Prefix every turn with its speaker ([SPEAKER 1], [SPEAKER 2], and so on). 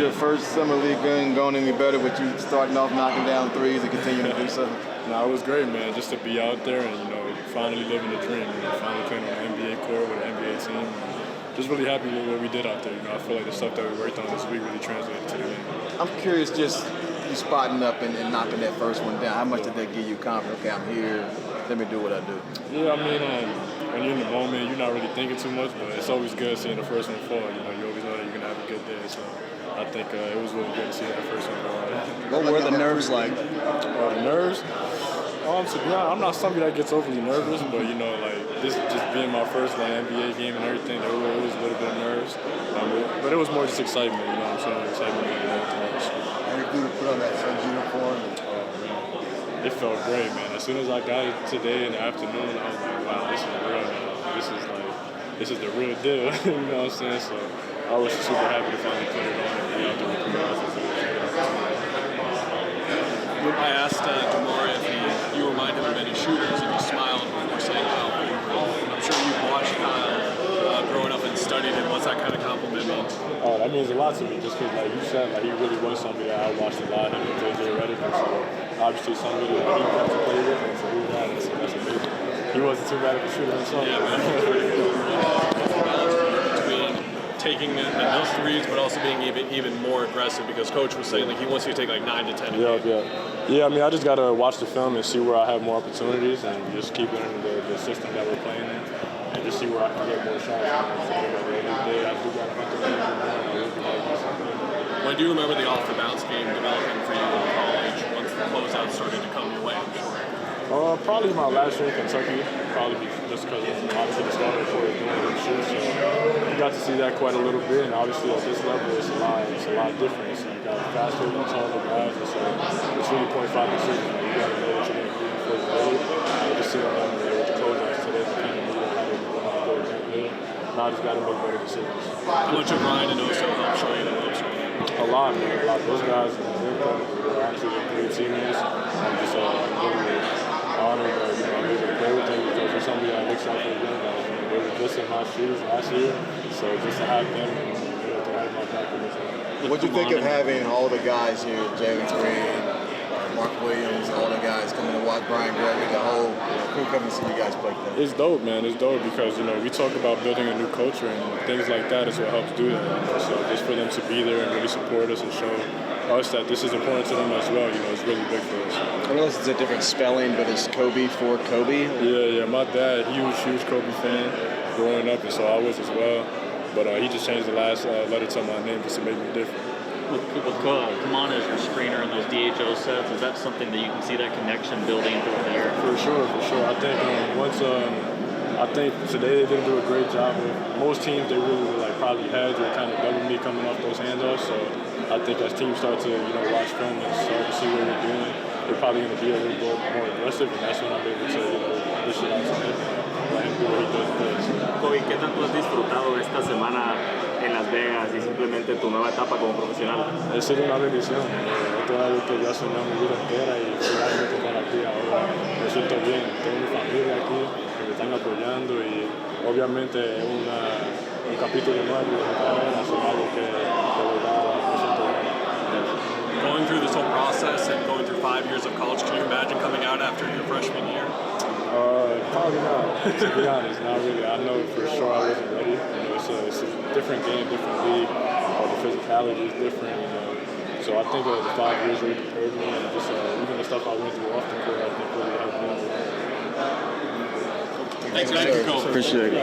[SPEAKER 1] your first summer league going any better with you starting off knocking down threes and continuing to do so?
[SPEAKER 2] No, it was great, man. Just to be out there and finally living the dream. Finally playing on an NBA court with an NBA team. Just really happy with what we did out there. I feel like the stuff that we worked on this week really translated to the game.
[SPEAKER 1] I'm curious, just you spotting up and knocking that first one down. How much did that give you confidence? Okay, I'm here. Let me do what I do.
[SPEAKER 2] Yeah, I mean, when you're in the moment, you're not really thinking too much, but it's always good seeing the first one fall. You always know that you're gonna have a good day. So I think it was really good to see that first one fall.
[SPEAKER 1] What were the nerves like?
[SPEAKER 2] The nerves. To be honest, I'm not somebody that gets overly nervous, but this just being my first NBA game and everything, there was a little bit of nerves, but it was more just excitement. You know what I'm saying? Excitement and everything else.
[SPEAKER 1] How did you put on that Suns uniform?
[SPEAKER 2] It felt great, man. As soon as I got it today in the afternoon, I was like, wow, this is real. This is the real deal. You know what I'm saying? So I was super happy to finally put it on and be out there with the guys.
[SPEAKER 3] I asked DeMar if you reminded him of any shooters, and he smiled before saying how. I'm sure you've watched Kyle growing up and studied him. What's that kind of compliment mean?
[SPEAKER 2] Oh, that means a lot to me, just because, like you said, he really was somebody that I watched a lot. Him and JJ Redick, so obviously somebody that he got to play with, and so he was that. So that's amazing. He wasn't too bad of a shooter himself.
[SPEAKER 3] Yeah, man. Between taking those threes, but also being even more aggressive, because Coach was saying he wants you to take 9 to 10 a game.
[SPEAKER 2] Yeah, I mean, I just got to watch the film and see where I have more opportunities and just keep learning the system that we're playing in and just see where I can get more shots.
[SPEAKER 3] When do you remember the off-the-bounce game developing for you in college once the closeout started to come your way, I'm sure?
[SPEAKER 2] Probably my last year in Kentucky, just because obviously the starter for it doing it shit. So you got to see that quite a little bit, and obviously at this level it's a lot different. So you got faster and taller guys, and so it's really 0.5 decision. You got to know what you're going to do before you do it. Just seeing them there with the closeouts today, they kind of knew how to go exactly. Now I just got to make better decisions.
[SPEAKER 3] How much of Ryan and Oso helped show you the ropes?
[SPEAKER 2] A lot, man. A lot. Those guys, they're actually great teammates. I'm just really honored that I'm able to play with them because they're somebody that looks out for the young guys. They were just in my shoes last year, so just to have them to have my back in this.
[SPEAKER 1] What do you think of having all the guys here, Jalen Green, Mark Williams, all the guys coming to watch Brian Gregory, the whole crew coming to see you guys play today?
[SPEAKER 2] It's dope, man. It's dope because, we talk about building a new culture and things like that is what helps do that. So just for them to be there and really support us and show us that this is important to them as well, it's really big for us.
[SPEAKER 1] I realize it's a different spelling, but it's Koby for Kobe?
[SPEAKER 2] Yeah. My dad, huge Kobe fan growing up, and so I was as well. But he just changed the last letter to my name just to make me different.
[SPEAKER 4] With Kamana as your screener in those DHO sets, is that something that you can see that connection building through there?
[SPEAKER 2] For sure. I think I think today they didn't do a great job with most teams. They really were probably hedge or kind of double me coming off those handoffs. So I think as teams start to watch film and start to see what we're doing, they're probably going to be a little bit more aggressive, and that's when I'm able to dish it out to him. Let him do what he does best.
[SPEAKER 4] Koby, ¿qué tanto has disfrutado esta semana en Las Vegas y simplemente tu nueva etapa como profesional?
[SPEAKER 2] Ha sido una bendición. Esto es algo que yo soñé mi vida entera y finalmente estar aquí ahora me siento bien. Tengo mi familia aquí que me están apoyando y obviamente es un capítulo nuevo de mi carrera, es algo que de verdad me siento bien.
[SPEAKER 3] Going through this whole process and going through 5 years of college, can you imagine coming out after your freshman year?
[SPEAKER 2] Probably not, to be honest, not really. I know for sure I wasn't ready. It's a different game, different league. The physicality is different, So I think the 5 years really prepared me, and just even the stuff I went through off the court, I think really helped me.
[SPEAKER 3] Thanks, man.
[SPEAKER 1] Appreciate it.